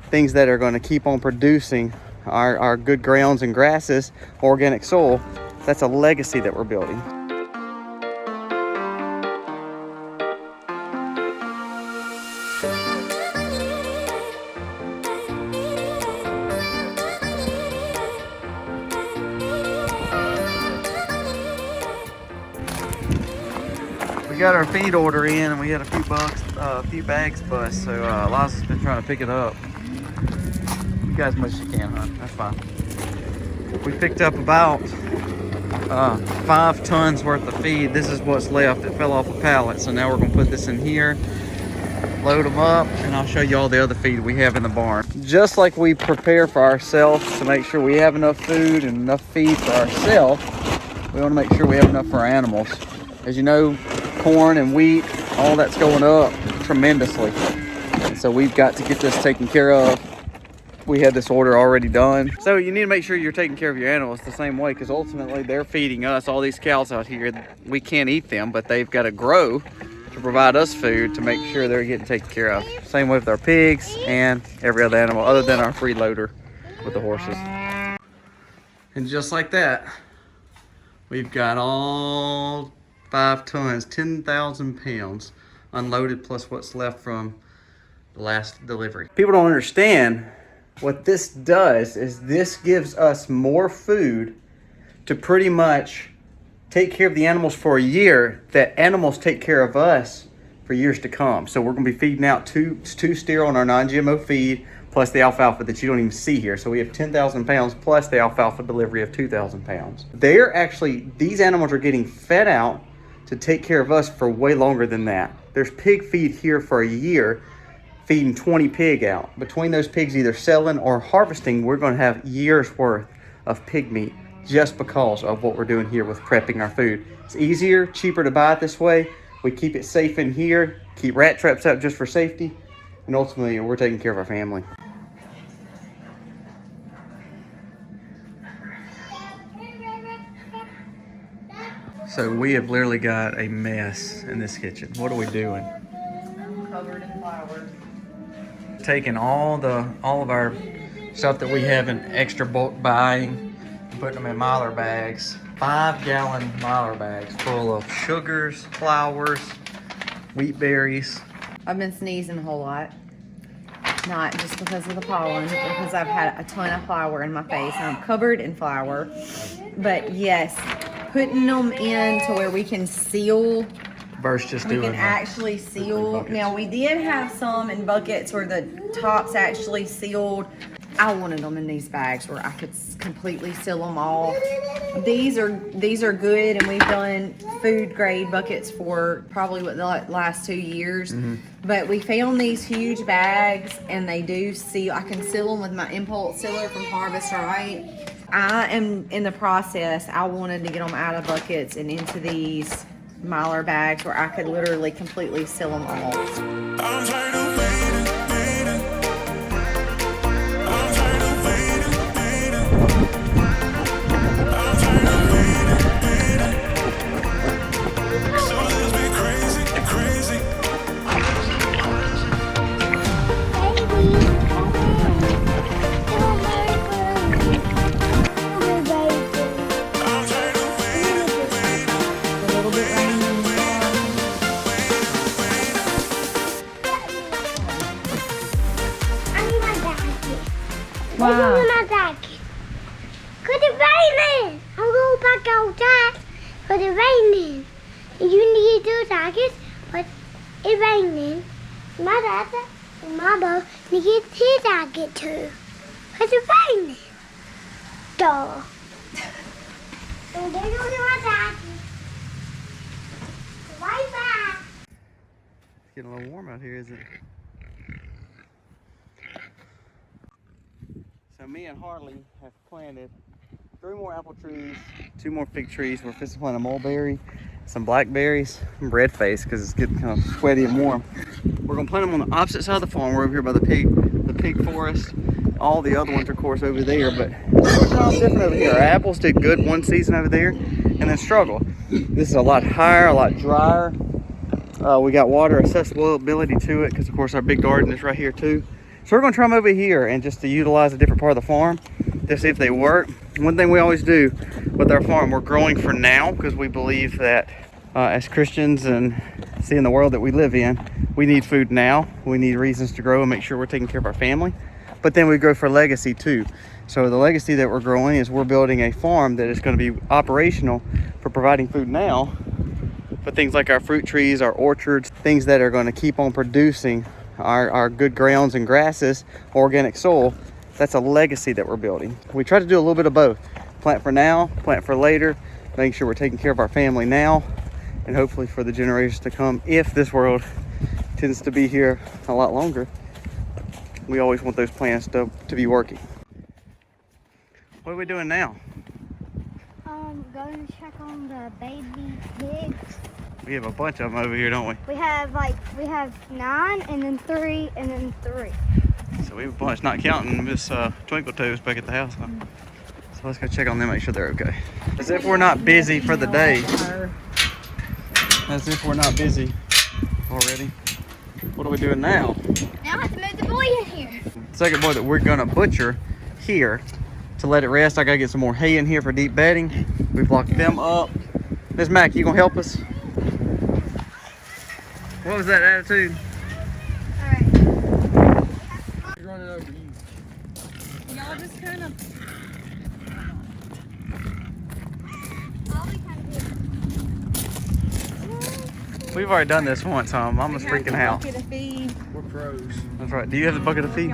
things that are going to keep on producing our good grounds and grasses, organic soil. That's a legacy that we're building. We got our feed order in, and we had a few bags bust, so Liza's been trying to pick it up. You guys as much as you can, huh? That's fine. We picked up about 5 tons worth of feed. This is what's left. It fell off a pallet, so now we're gonna put this in here, load them up, and I'll show you all the other feed we have in the barn. Just like we prepare for ourselves to make sure we have enough food and enough feed for ourselves, we want to make sure we have enough for our animals. As you know, corn and wheat, all that's going up tremendously, and so we've got to get this taken care of. We had this order already done, so you need to make sure you're taking care of your animals the same way, because ultimately they're feeding us. All these cows out here, we can't eat them, but they've got to grow to provide us food to make sure they're getting taken care of. Same way with our pigs and every other animal other than our freeloader with the horses. And just like that, we've got all 5 tons, 10,000 pounds unloaded, plus what's left from the last delivery. People don't understand what this does is this gives us more food to pretty much take care of the animals for a year, that animals take care of us for years to come. So we're gonna be feeding out two steer on our non-GMO feed, plus the alfalfa that you don't even see here. So we have 10,000 pounds plus the alfalfa delivery of 2,000 pounds. These animals are getting fed out to take care of us for way longer than that. There's pig feed here for a year, feeding 20 pig out. Between those pigs either selling or harvesting, we're gonna have years worth of pig meat just because of what we're doing here with prepping our food. It's easier, cheaper to buy it this way. We keep it safe in here, keep rat traps out just for safety, and ultimately we're taking care of our family. So we have literally got a mess in this kitchen. What are we doing? Covered in flour. Taking all of our stuff that we have in extra bulk buying, putting them in Mylar bags, 5-gallon Mylar bags full of sugars, flours, wheat berries. I've been sneezing a whole lot. Not just because of the pollen, because I've had a ton of flour in my face. I'm covered in flour. But yes, putting them in to where we can seal. Verse just we doing can actually seal. Now we did have some in buckets where the tops actually sealed. I wanted them in these bags where I could completely seal them off. These are good, and we've done food grade buckets for probably the last 2 years. Mm-hmm. But we found these huge bags, and they do seal. I can seal them with my impulse sealer from Harvest Right. I am in the process. I wanted to get them out of buckets and into these Mylar bags where I could literally completely seal them off. I'm tired of waiting. Wow. Cause it's raining. I'll go back outside. Cause it's raining. You need two jackets, but it's raining. My dad and my mom need his jacket too. Cause it's raining. Duh. So they don't do my jacket. Right back. It's getting a little warm out here, isn't it? So me and Harley have planted 3 more apple trees, 2 more fig trees. We're fixing to plant a mulberry, some blackberries, and red face because it's getting kind of sweaty and warm. We're gonna plant them on the opposite side of the farm. We're over here by the pig forest. All the other ones are, of course, over there, but it's all different over here. Our apples did good one season over there and then struggle. This is a lot higher, a lot drier. We got water accessibility to it because, of course, our big garden is right here too. So we're gonna try them over here and just to utilize a different part of the farm to see if they work. One thing we always do with our farm, we're growing for now because we believe that as Christians and seeing the world that we live in, we need food now. We need reasons to grow and make sure we're taking care of our family. But then we grow for legacy too. So the legacy that we're growing is we're building a farm that is going to be operational for providing food now, but things like our fruit trees, our orchards, things that are going to keep on producing our good grounds and grasses, organic soil. That's a legacy that we're building. We try to do a little bit of both. Plant for now, plant for later, making sure we're taking care of our family now, and hopefully for the generations to come. If this world tends to be here a lot longer, we always want those plants to be working. What are we doing now? Going to check on the baby pigs. We have a bunch of them over here, don't we? We have 9 and then 3 and then 3. So we have a bunch, not counting Miss Twinkle Toes back at the house, huh? So let's go check on them, make sure they're okay. As if we're not busy for the day. As if we're not busy already. What are we doing now? Now I have to move the boy in here. Second boy that we're gonna butcher here to let it rest. I gotta get some more hay in here for deep bedding. We've locked them up. Miss Mac, you gonna help us? What was that attitude? Alright. He's running over you. Y'all just kind of. We've already done this once, huh? Mama's freaking out. Bucket of feed. We're pros. That's right. Do you have the bucket of feed?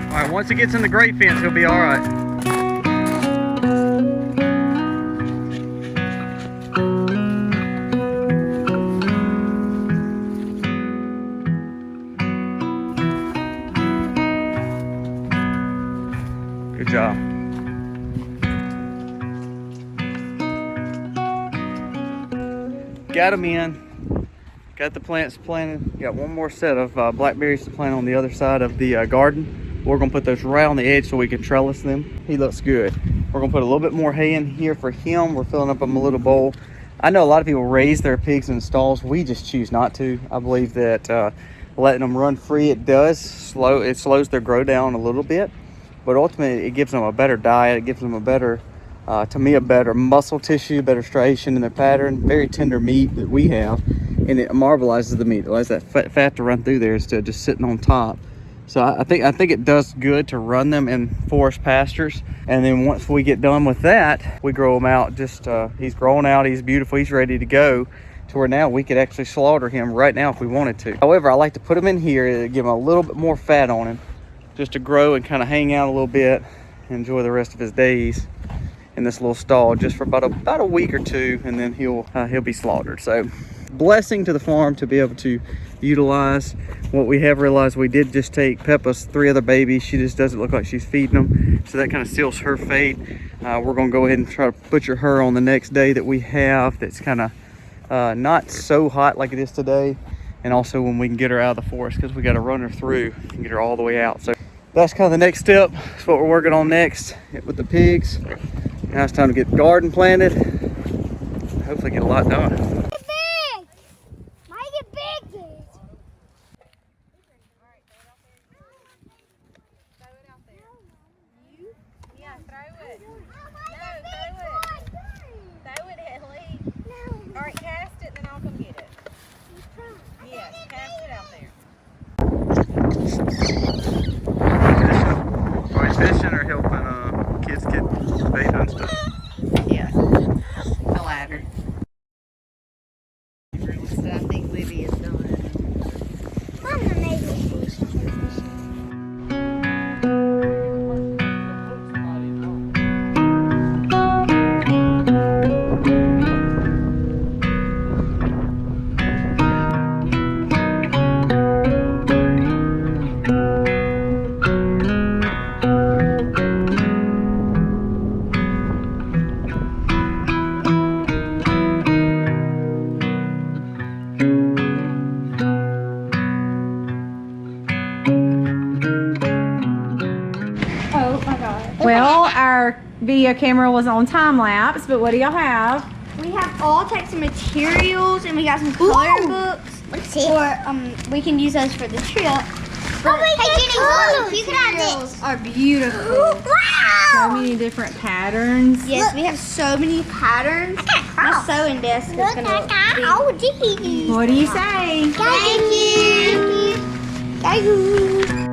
Alright, once it gets in the grape fence, he'll be alright. Good job. Got them in. Got the plants planted. Got one more set of blackberries to plant on the other side of the garden. We're gonna put those right on the edge so we can trellis them. He looks good. We're gonna put a little bit more hay in here for him. We're filling up a little bowl. I know a lot of people raise their pigs in stalls. We just choose not to. I believe that letting them run free, it slows their grow down a little bit, but ultimately it gives them a better diet. It gives them a better, to me, a better muscle tissue, better striation in their pattern, very tender meat that we have, and it marbleizes the meat. It allows that fat to run through there instead of just sitting on top. So I think it does good to run them in forest pastures, and then once we get done with that, we grow him out. Just he's growing out, he's beautiful, he's ready to go to where now we could actually slaughter him right now if we wanted to. However, I like to put him in here to give him a little bit more fat on him, just to grow and kind of hang out a little bit, enjoy the rest of his days in this little stall just for about a week or two, and then he'll be slaughtered. So blessing to the farm to be able to utilize what we have realized. We did just take Peppa's 3 other babies. She just doesn't look like she's feeding them, so that kind of seals her fate. We're gonna go ahead and try to butcher her on the next day that we have, that's kind of not so hot like it is today, and also when we can get her out of the forest, because we got to run her through and get her all the way out. So that's kind of the next step. That's what we're working on next with the pigs. Now it's time to get the garden planted, hopefully get a lot done. Fishing or helping kids get bait and stuff? Yeah. video camera was on time lapse, but what do y'all have? We have all types of materials, and we got some coloring books. What's it? Or we can use those for the trip. Oh, Jenny, look, you can have this. Are beautiful. So Wow! many different patterns. Yes, we have so many patterns. My sewing desk is Look gonna at that. Oh, gee. What do you say? Thank you. Thank you.